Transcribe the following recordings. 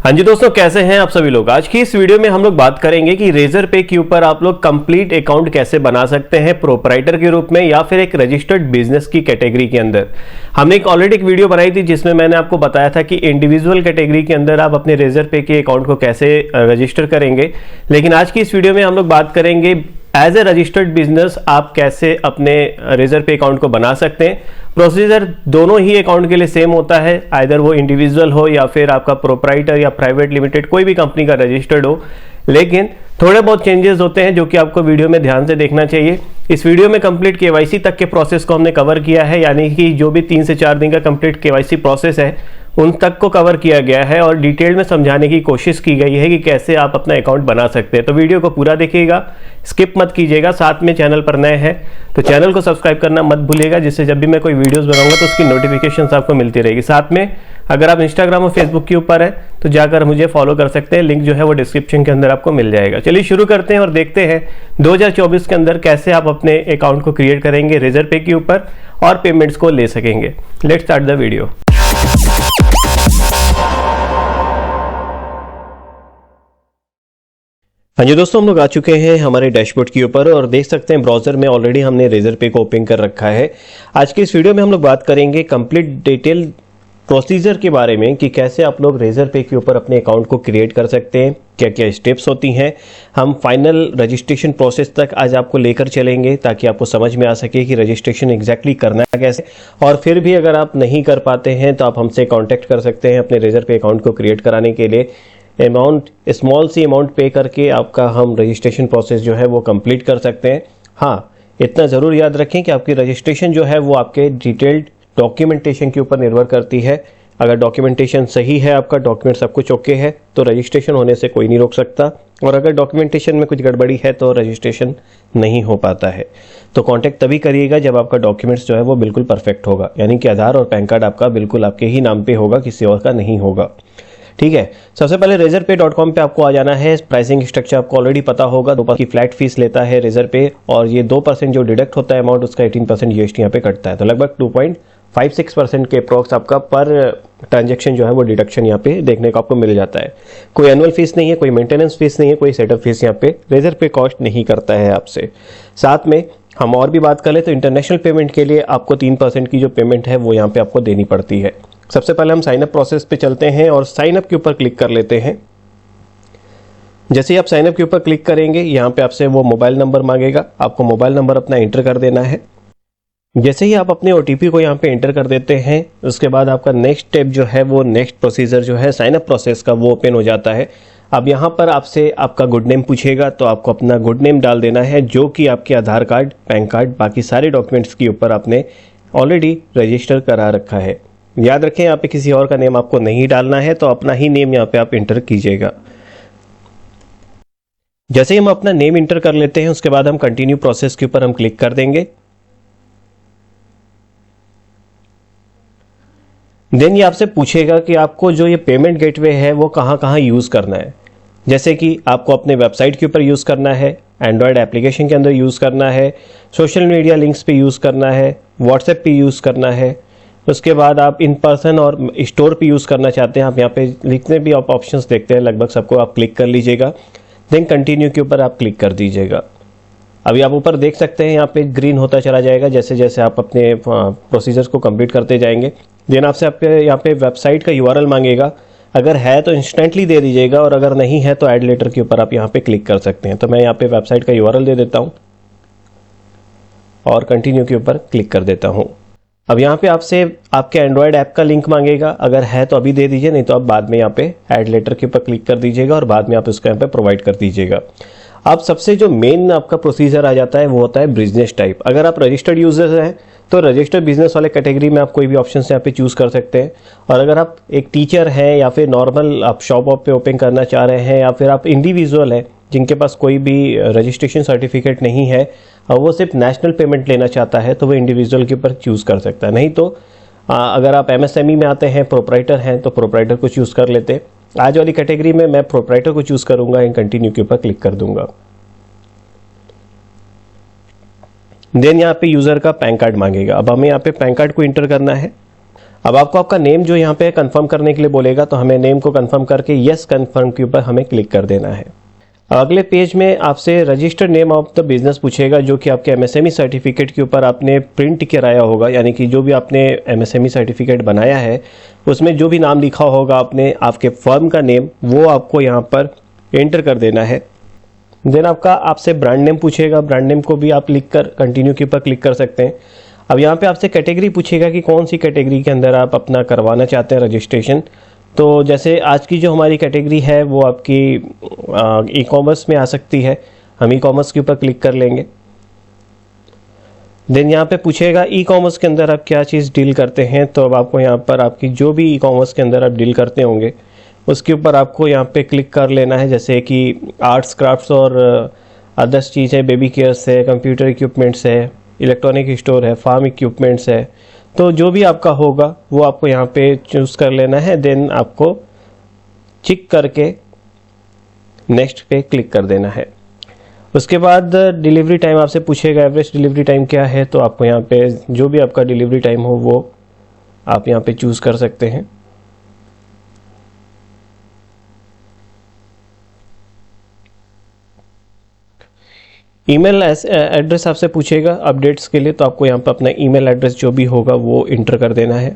हाँ जी दोस्तों, कैसे हैं आप सभी लोग। आज की इस वीडियो में हम लोग बात करेंगे कि रेजर पे के ऊपर आप लोग कंप्लीट अकाउंट कैसे बना सकते हैं प्रोप्राइटर के रूप में या फिर एक रजिस्टर्ड बिजनेस की कैटेगरी के अंदर। हमने ऑलरेडी एक वीडियो बनाई थी जिसमें मैंने आपको बताया था कि इंडिविजुअल कैटेगरी के अंदर आप अपने रेजर पे के अकाउंट को कैसे रजिस्टर करेंगे। लेकिन आज की इस वीडियो में हम लोग बात करेंगे एज ए रजिस्टर्ड बिजनेस आप कैसे अपने रेजर पे अकाउंट को बना सकते हैं। प्रोसीजर दोनों ही अकाउंट के लिए सेम होता है, आइदर वो इंडिविजुअल हो या फिर आपका प्रोप्राइटर या प्राइवेट लिमिटेड कोई भी कंपनी का रजिस्टर्ड हो। लेकिन थोड़े बहुत चेंजेस होते हैं जो कि आपको वीडियो में ध्यान से देखना चाहिए। इस वीडियो में कंप्लीट केवाईसी तक के प्रोसेस को हमने कवर किया है, यानी कि जो भी 3 से 4 दिन का कंप्लीट केवाईसी प्रोसेस है उन तक को कवर किया गया है और डिटेल में समझाने की कोशिश की गई है कि कैसे आप अपना अकाउंट बना सकते हैं। तो वीडियो को पूरा देखिएगा, स्किप मत कीजिएगा। साथ में चैनल पर नए हैं तो चैनल को सब्सक्राइब करना मत भूलिएगा, जिससे जब भी मैं कोई वीडियोस बनाऊंगा तो उसकी नोटिफिकेशंस आपको मिलती रहेगी। साथ में अगर आप इंस्टाग्राम और फेसबुक के ऊपर है तो जाकर मुझे फॉलो कर सकते हैं, लिंक जो है वो डिस्क्रिप्शन के अंदर आपको मिल जाएगा। चलिए शुरू करते हैं और देखते हैं 2024 के अंदर कैसे आप अपने अकाउंट को क्रिएट करेंगे रेजर पे के ऊपर और पेमेंट्स को ले सकेंगे। Let's start the video. हाँ जी दोस्तों, हम लोग आ चुके हैं हमारे डैशबोर्ड के ऊपर और देख सकते हैं ब्राउजर में ऑलरेडी हमने रेजर पे को ओपन कर रखा है। आज की इस वीडियो में हम लोग बात करेंगे कंप्लीट डिटेल प्रोसीजर के बारे में कि कैसे आप लोग रेजर पे के ऊपर अपने अकाउंट को क्रिएट कर सकते हैं, क्या क्या स्टेप्स होती हैं। हम फाइनल रजिस्ट्रेशन प्रोसेस तक आज आपको लेकर चलेंगे ताकि आपको समझ में आ सके कि रजिस्ट्रेशन एग्जैक्टली करना है कैसे। और फिर भी अगर आप नहीं कर पाते हैं तो आप हमसे कॉन्टैक्ट कर सकते हैं अपने रेजर पे अकाउंट को क्रिएट कराने के लिए। अमाउंट स्मॉल सी अमाउंट पे करके आपका हम रजिस्ट्रेशन प्रोसेस जो है वो कंप्लीट कर सकते हैं। हाँ, इतना ज़रूर याद रखें कि आपकी रजिस्ट्रेशन जो है वो आपके डिटेल्ड डॉक्यूमेंटेशन के ऊपर निर्भर करती है। अगर डॉक्यूमेंटेशन सही है, आपका डॉक्यूमेंट सब कुछ ओके है तो रजिस्ट्रेशन होने से कोई नहीं रोक सकता, और अगर डॉक्यूमेंटेशन में कुछ गड़बड़ी है तो रजिस्ट्रेशन नहीं हो पाता है। तो कांटेक्ट तभी करिएगा जब आपका डॉक्यूमेंट्स जो है वो बिल्कुल परफेक्ट होगा, यानी कि आधार और पैन कार्ड आपका बिल्कुल आपके ही नाम पे होगा, किसी और का नहीं होगा। ठीक है, सबसे पहले razorpay.com पे आपको आ जाना है। प्राइसिंग स्ट्रक्चर आपको ऑलरेडी पता होगा। 2% की फ्लैट फीस लेता है रेजर पे और ये 2% जो डिडक्ट होता है अमाउंट उसका 18% जीएसटी यहाँ पे कटता है, तो लगभग 2.56% के अप्रॉक्स आपका पर ट्रांजेक्शन जो है वो डिडक्शन यहाँ पे देखने को आपको मिल जाता है। कोई एनुअल फीस नहीं है, कोई मेंटेनेंस फीस नहीं है, कोई सेटअप फीस यहाँ पे रेजर पे कॉस्ट नहीं करता है आपसे। साथ में हम और भी बात कर ले तो इंटरनेशनल पेमेंट के लिए आपको 3% की जो पेमेंट है वो यहाँ पे आपको देनी पड़ती है। सबसे पहले हम साइन अप प्रोसेस पे चलते हैं और साइन अप के ऊपर क्लिक कर लेते हैं। जैसे ही आप साइन अप के ऊपर क्लिक करेंगे यहाँ पे आपसे वो मोबाइल नंबर मांगेगा, आपको मोबाइल नंबर अपना एंटर कर देना है। जैसे ही आप अपने ओटीपी को यहाँ पे एंटर कर देते हैं उसके बाद आपका नेक्स्ट स्टेप जो है वो नेक्स्ट प्रोसीजर जो है साइन अप प्रोसेस का वो ओपन हो जाता है। अब यहाँ पर आपसे आपका गुड नेम पूछेगा तो आपको अपना गुड नेम डाल देना है, जो कि आपके आधार कार्ड, पैन कार्ड, बाकी सारे डॉक्यूमेंट्स के ऊपर आपने ऑलरेडी रजिस्टर करा रखा है। याद रखें यहाँ पे किसी और का नेम आपको नहीं डालना है, तो अपना ही नेम यहाँ पे आप इंटर कीजिएगा। जैसे ही हम अपना नेम इंटर कर लेते हैं उसके बाद हम कंटिन्यू प्रोसेस के ऊपर हम क्लिक कर देंगे। देन ये आपसे पूछेगा कि आपको जो ये पेमेंट गेटवे है वो कहाँ कहाँ यूज करना है। जैसे कि आपको अपने वेबसाइट के ऊपर यूज करना है, एंड्रॉयड एप्लीकेशन के अंदर यूज करना है, सोशल मीडिया लिंक्स पे यूज करना है, व्हाट्सएप पे यूज करना है, उसके बाद आप इन पर्सन और स्टोर पे यूज़ करना चाहते हैं। आप यहाँ पे लिखने भी आप ऑप्शंस देखते हैं, लगभग सबको आप क्लिक कर लीजिएगा। देन कंटिन्यू के ऊपर आप क्लिक कर दीजिएगा। अभी आप ऊपर देख सकते हैं यहाँ पे ग्रीन होता चला जाएगा जैसे जैसे आप अपने प्रोसीजर्स को कंप्लीट करते जाएंगे। देन आपसे आपके यहाँ पे वेबसाइट का यूआरएल मांगेगा, अगर है तो इंस्टेंटली दे दीजिएगा और अगर नहीं है तो ऐड लेटर के ऊपर आप यहाँ पे क्लिक कर सकते हैं। तो मैं यहाँ पे वेबसाइट का यूआरएल दे देता हूँ और कंटिन्यू के ऊपर क्लिक कर देता हूँ। अब यहाँ पे आपसे आपके एंड्रॉयड ऐप का लिंक मांगेगा, अगर है तो अभी दे दीजिए, नहीं तो आप बाद में यहाँ पे ऐड लेटर के ऊपर क्लिक कर दीजिएगा और बाद में आप इसको यहाँ पे प्रोवाइड कर दीजिएगा। अब सबसे जो मेन आपका प्रोसीजर आ जाता है वो होता है बिजनेस टाइप। अगर आप रजिस्टर्ड यूजर हैं तो रजिस्टर्ड बिजनेस वाले कैटेगरी में आप कोई भी ऑप्शन यहाँ पे चूज कर सकते हैं, और अगर आप एक टीचर हैं या फिर नॉर्मल आप शॉप पे ओपन करना चाह रहे हैं या फिर आप इंडिविजुअल हैं जिनके पास कोई भी रजिस्ट्रेशन सर्टिफिकेट नहीं है और वो सिर्फ नेशनल पेमेंट लेना चाहता है तो वो इंडिविजुअल के ऊपर चूज कर सकता है। नहीं तो अगर आप एमएसएमई में आते हैं, प्रोप्राइटर हैं, तो प्रोप्राइटर को चूज कर लेते हैं। आज वाली कैटेगरी में मैं प्रोप्राइटर को चूज करूंगा एंड कंटिन्यू के ऊपर क्लिक कर दूंगा। देन यहाँ पे यूजर का पैन कार्ड मांगेगा। अब हमें यहाँ पे पैन कार्ड को इंटर करना है। अब आपको आपका नेम जो यहाँ पे कंफर्म करने के लिए बोलेगा, तो हमें नेम को कंफर्म करके यस कंफर्म के ऊपर हमें क्लिक कर देना है। अगले पेज में आपसे registered name of the business पूछेगा, जो कि आपके एमएसएमई सर्टिफिकेट के ऊपर आपने प्रिंट कराया होगा, यानी कि जो भी आपने एमएसएमई सर्टिफिकेट बनाया है उसमें जो भी नाम लिखा होगा आपने, आपके फर्म का नेम, वो आपको यहाँ पर एंटर कर देना है। देन आपसे ब्रांड नेम पूछेगा, ब्रांड नेम को भी आप लिख कर कंटिन्यू के ऊपर क्लिक कर सकते हैं। अब यहाँ पे आपसे कैटेगरी पूछेगा कि कौन सी कैटेगरी के अंदर आप अपना करवाना चाहते हैं रजिस्ट्रेशन। तो जैसे आज की जो हमारी कैटेगरी है वो आपकी ई कॉमर्स में आ सकती है, हम ई कॉमर्स के ऊपर क्लिक कर लेंगे। देन यहाँ पे पूछेगा ई कॉमर्स के अंदर आप क्या चीज़ डील करते हैं, तो अब आपको यहाँ पर आपकी जो भी ई कॉमर्स के अंदर आप डील करते होंगे उसके ऊपर आपको यहाँ पे क्लिक कर लेना है। जैसे कि आर्ट्स क्राफ्ट्स और अदर्स चीज़ है, बेबी केयर्स है, कंप्यूटर इक्विपमेंट्स है, इलेक्ट्रॉनिक स्टोर है, फार्म इक्विपमेंट्स है, तो जो भी आपका होगा वो आपको यहाँ पे चूज़ कर लेना है। देन आपको चिक करके नेक्स्ट पे क्लिक कर देना है। उसके बाद डिलीवरी टाइम आपसे पूछेगा, एवरेज डिलीवरी टाइम क्या है, तो आपको यहाँ पे जो भी आपका डिलीवरी टाइम हो वो आप यहाँ पे चूज़ कर सकते हैं। ईमेल एड्रेस आपसे पूछेगा अपडेट्स के लिए, तो आपको यहाँ पर अपना ईमेल एड्रेस जो भी होगा वो इंटर कर देना है।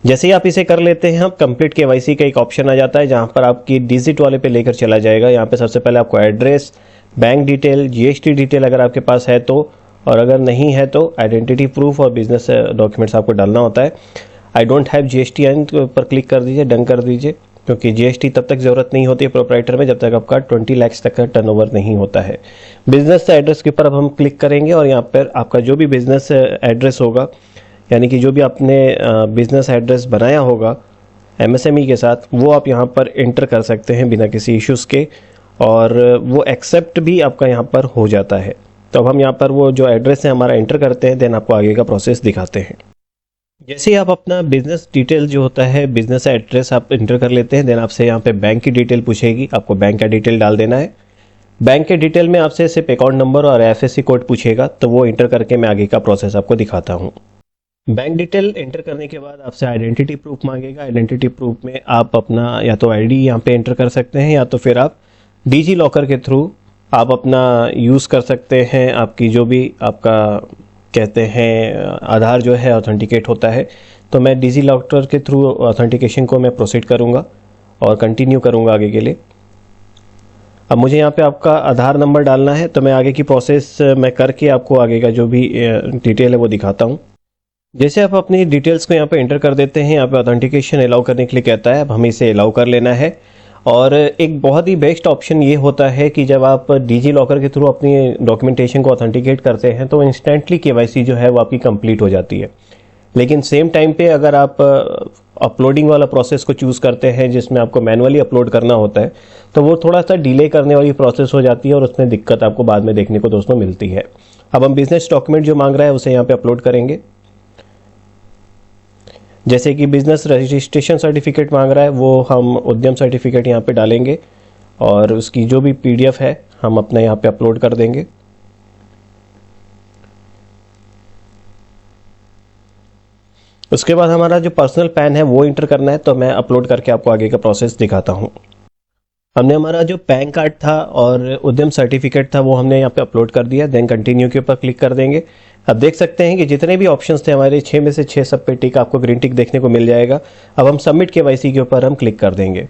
जैसे ही आप इसे कर लेते हैं, आप कंप्लीट केवाईसी का एक ऑप्शन आ जाता है जहाँ पर आपकी डिजिट वाले पे लेकर चला जाएगा। यहाँ पे सबसे पहले आपको address, bank detail, GST detail अगर आपके पास है तो, और अगर नहीं है तो आइडेंटिटी प्रूफ और बिजनेस डॉक्यूमेंट्स आपको डालना होता है। आई डोंट हैव जीएसटी पर क्लिक कर दीजिए, डन कर दीजिए, क्योंकि जीएसटी तब तक ज़रूरत नहीं होती है प्रोप्राइटर में जब तक आपका 20 लाख तक का टर्नओवर नहीं होता है। बिजनेस एड्रेस के ऊपर अब हम क्लिक करेंगे और यहाँ पर आपका जो भी बिजनेस एड्रेस होगा, यानी कि जो भी आपने बिजनेस एड्रेस बनाया होगा एमएसएमई के साथ, वो आप यहाँ पर एंटर कर सकते हैं बिना किसी इश्यूज़ के, और वो एक्सेप्ट भी आपका यहाँ पर हो जाता है। तो अब हम यहाँ पर वो जो एड्रेस है हमारा एंटर करते हैं, देन आपको आगे का प्रोसेस दिखाते हैं। जैसे ही आप अपना बिजनेस डिटेल जो होता है, बिजनेस एड्रेस आप इंटर कर लेते हैं, देन आपसे यहाँ पे बैंक की डिटेल पूछेगी, आपको बैंक का डिटेल डाल देना है। बैंक के डिटेल में आपसे सिर्फ अकाउंट नंबर और एफएससी कोड पूछेगा, तो वो इंटर करके मैं आगे का प्रोसेस आपको दिखाता हूँ। बैंक डिटेल एंटर करने के बाद आपसे आइडेंटिटी प्रूफ मांगेगा। आइडेंटिटी प्रूफ में आप अपना या तो आईडी यहाँ पे एंटर कर सकते हैं, या तो फिर आप डिजी लॉकर के थ्रू आप अपना यूज़ कर सकते हैं। आपकी जो भी आपका कहते हैं आधार जो है ऑथेंटिकेट होता है, तो मैं डिजी लॉकर के थ्रू ऑथेंटिकेशन को मैं प्रोसीड करूँगा और कंटिन्यू करूँगा आगे के लिए। अब मुझे यहाँ पे आपका आधार नंबर डालना है, तो मैं आगे की प्रोसेस मैं करके आपको आगे का जो भी डिटेल है वो दिखाता हूँ। जैसे आप अपनी डिटेल्स को यहाँ पे एंटर कर देते हैं, यहाँ पे ऑथेंटिकेशन अलाउ करने के लिए कहता है, अब हमें इसे अलाउ कर लेना है। और एक बहुत ही बेस्ट ऑप्शन ये होता है कि जब आप डिजी लॉकर के थ्रू अपनी डॉक्यूमेंटेशन को ऑथेंटिकेट करते हैं तो इंस्टेंटली केवाईसी जो है वो आपकी कंप्लीट हो जाती है। लेकिन सेम टाइम पे अगर आप अपलोडिंग वाला प्रोसेस को चूज़ करते हैं जिसमें आपको मैनुअली अपलोड करना होता है, तो वो थोड़ा सा डिले करने वाली प्रोसेस हो जाती है और उसमें दिक्कत आपको बाद में देखने को दोस्तों मिलती है। अब हम बिजनेस डॉक्यूमेंट जो मांग रहा है उसे यहाँ पे अपलोड करेंगे। जैसे कि बिजनेस रजिस्ट्रेशन सर्टिफिकेट मांग रहा है, वो हम उद्यम सर्टिफिकेट यहाँ पे डालेंगे और उसकी जो भी पीडीएफ है हम अपने यहाँ पे अपलोड कर देंगे। उसके बाद हमारा जो पर्सनल पैन है वो इंटर करना है, तो मैं अपलोड करके आपको आगे का प्रोसेस दिखाता हूँ। हमने हमारा जो पैन कार्ड था और उद्यम सर्टिफिकेट था वो हमने यहाँ पे अपलोड कर दिया। देन कंटिन्यू के ऊपर क्लिक कर देंगे। अब देख सकते हैं कि जितने भी ऑप्शंस थे हमारे 6 में से 6 सब पे टिक, आपको ग्रीन टिक देखने को मिल जाएगा। अब हम सबमिट केवाईसी के ऊपर हम क्लिक कर देंगे।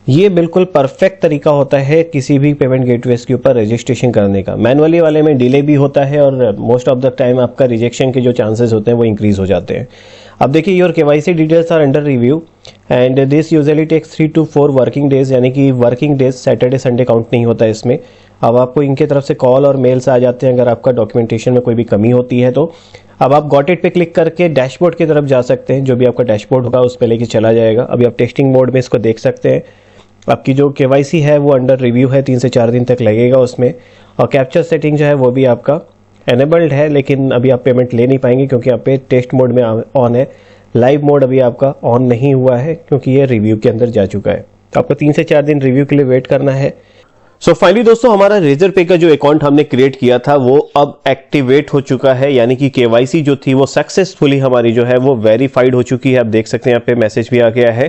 ये बिल्कुल परफेक्ट तरीका होता है किसी भी पेमेंट गेटवेज के ऊपर रजिस्ट्रेशन करने का। मैनुअली वाले में डिले भी होता है और मोस्ट ऑफ द टाइम आपका रिजेक्शन के जो चांसेस होते हैं वो इंक्रीज हो जाते हैं। अब देखिए, your KYC details are under review and this usually takes 3 to 4 working days, यानी कि working days Saturday Sunday count नहीं होता है इसमें। अब आपको इनके तरफ से कॉल और मेल्स आ जाते हैं अगर आपका डॉक्यूमेंटेशन में कोई भी कमी होती है तो। अब आप गॉट इट पे क्लिक करके डैशबोर्ड की तरफ जा सकते हैं, जो भी आपका डैशबोर्ड होगा उस पर लेके चला जाएगा। अभी आप टेस्टिंग मोड में इसको देख सकते हैं। आपकी जो केवाईसी है वो अंडर रिव्यू है, 3 से 4 दिन तक लगेगा उसमें। और कैप्चर सेटिंग जो है वो भी आपका एनेबल्ड है, लेकिन अभी आप पेमेंट ले नहीं पाएंगे क्योंकि यहाँ पे टेस्ट मोड में ऑन है। लाइव मोड अभी आपका ऑन नहीं हुआ है क्योंकि ये रिव्यू के अंदर जा चुका है। तो आपको 3 से 4 दिन रिव्यू के लिए वेट करना है। सो फाइनली दोस्तों हमारा रेजर पे का जो अकाउंट हमने क्रिएट किया था वो अब एक्टिवेट हो चुका है, यानी कि केवाईसी जो थी वो सक्सेसफुली हमारी जो है वो वेरीफाइड हो चुकी है। आप देख सकते हैं यहाँ पे मैसेज भी आ गया है।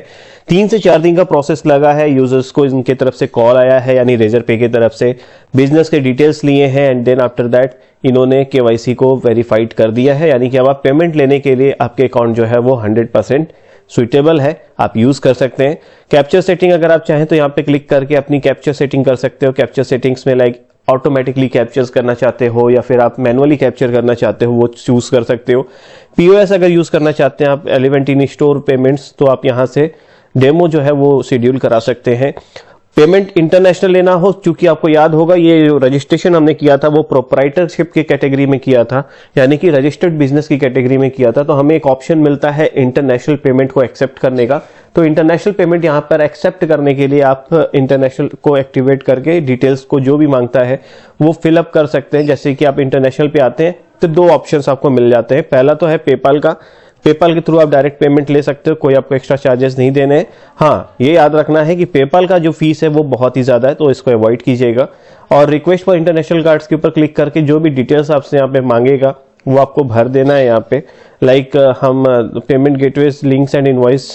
3 से 4 दिन का प्रोसेस लगा है, यूजर्स को इनके तरफ से कॉल आया है, यानी रेजर पे की तरफ से बिजनेस के डिटेल्स लिए हैं एंड देन आफ्टर दैट इन्होंने केवाईसी को वेरीफाइड कर दिया है, यानी कि अब आप पेमेंट लेने के लिए आपके अकाउंट जो है वो 100% सुइटेबल है, आप यूज कर सकते हैं। कैप्चर सेटिंग अगर आप चाहें तो यहाँ पे क्लिक करके अपनी कैप्चर सेटिंग कर सकते हो। कैप्चर सेटिंग्स में लाइक ऑटोमेटिकली कैप्चर्स करना चाहते हो या फिर आप मैनुअली कैप्चर करना चाहते हो वो चूज कर सकते हो। पीओएस अगर यूज करना चाहते हैं आप एलिवेंट इन स्टोर पेमेंट्स, तो आप यहाँ से डेमो जो है वो शेड्यूल करा सकते हैं। पेमेंट इंटरनेशनल लेना हो, चूंकि आपको याद होगा ये जो रजिस्ट्रेशन हमने किया था वो प्रोप्राइटरशिप की कैटेगरी में किया था, यानी कि रजिस्टर्ड बिजनेस की कैटेगरी में किया था, तो हमें एक ऑप्शन मिलता है इंटरनेशनल पेमेंट को एक्सेप्ट करने का। तो इंटरनेशनल पेमेंट यहाँ पर एक्सेप्ट करने के लिए आप इंटरनेशनल को एक्टिवेट करके डिटेल्स को जो भी मांगता है वो फिलअप कर सकते हैं। जैसे कि आप इंटरनेशनल पे आते हैं तो 2 ऑप्शंस आपको मिल जाते हैं। पहला तो है पेपाल का, पेपाल के थ्रू आप डायरेक्ट पेमेंट ले सकते हो, कोई आपको एक्स्ट्रा चार्जेस नहीं देने हैं। हाँ, ये याद रखना है कि पेपाल का जो फीस है वो बहुत ही ज्यादा है, तो इसको अवॉइड कीजिएगा। और रिक्वेस्ट फॉर इंटरनेशनल कार्ड्स के ऊपर क्लिक करके जो भी डिटेल्स आपसे यहाँ पे मांगेगा वो आपको भर देना है। यहाँ पे लाइक हम payment gateways links and invoice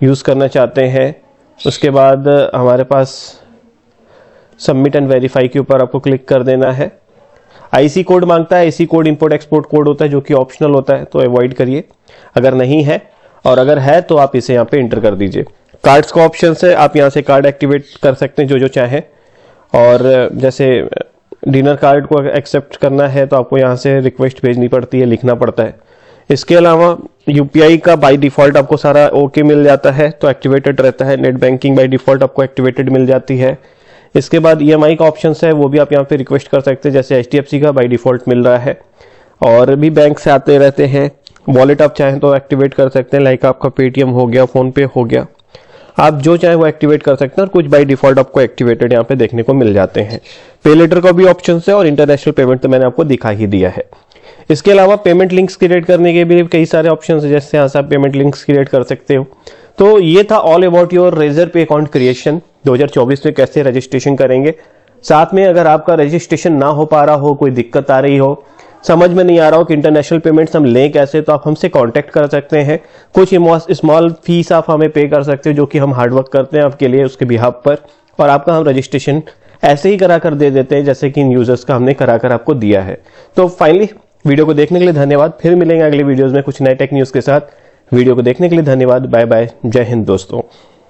use करना चाहते हैं। उसके बाद हमारे पास सबमिट एंड वेरीफाई के ऊपर आपको क्लिक कर देना है। आईसी कोड मांगता है, IC code import export code होता है जो कि ऑप्शनल होता है, तो अवॉइड करिए अगर नहीं है, और अगर है तो आप इसे यहाँ पे इंटर कर दीजिए। कार्ड्स का ऑप्शन है, आप यहाँ से कार्ड एक्टिवेट कर सकते हैं जो चाहें। और जैसे डिनर कार्ड को एक्सेप्ट करना है तो आपको यहाँ से रिक्वेस्ट भेजनी पड़ती है, लिखना पड़ता है। इसके अलावा यूपीआई का बाय डिफॉल्ट आपको सारा ओके मिल जाता है, तो एक्टिवेटेड रहता है। नेट बैंकिंग बाय डिफॉल्ट आपको एक्टिवेटेड मिल जाती है। इसके बाद ईएमआई का ऑप्शन है, वो भी आप यहाँ पे रिक्वेस्ट कर सकते हैं, जैसे एचडीएफसी का बाय डिफॉल्ट मिल रहा है, और भी बैंक से आते रहते हैं। वॉलेट आप चाहें तो एक्टिवेट कर सकते हैं, लाइक आपका पेटीएम हो गया, फोन पे हो गया, आप जो चाहे वो एक्टिवेट कर सकते हैं। और कुछ बाय डिफॉल्ट आपको एक्टिवेटेड यहाँ पे देखने को मिल जाते हैं। पे लेटर का भी ऑप्शन है, और इंटरनेशनल पेमेंट तो मैंने आपको दिखा ही दिया है। इसके अलावा पेमेंट लिंक्स क्रिएट करने के भी कई सारे ऑप्शन है, जैसे यहाँ से आप पेमेंट लिंक्स क्रिएट कर सकते हो। तो ये था ऑल अबाउट योर रेजर पे अकाउंट क्रिएशन 2024 में कैसे रजिस्ट्रेशन करेंगे। साथ में अगर आपका रजिस्ट्रेशन ना हो पा रहा हो, कोई दिक्कत आ रही हो, समझ में नहीं आ रहा हो कि इंटरनेशनल पेमेंट्स हम लें कैसे, तो आप हमसे कांटेक्ट कर सकते हैं। कुछ स्मॉल फीस आप हमें पे कर सकते हो, जो कि हम हार्डवर्क करते हैं आपके लिए उसके बिहाफ पर, और आपका हम रजिस्ट्रेशन ऐसे ही करा कर दे देते हैं जैसे कि इन यूजर्स का हमने करा कर आपको दिया है। तो फाइनली वीडियो को देखने के लिए धन्यवाद। फिर मिलेंगे अगले वीडियोज में कुछ नए टेक न्यूज के साथ। वीडियो को देखने के लिए धन्यवाद। बाय बाय, जय हिंद दोस्तों।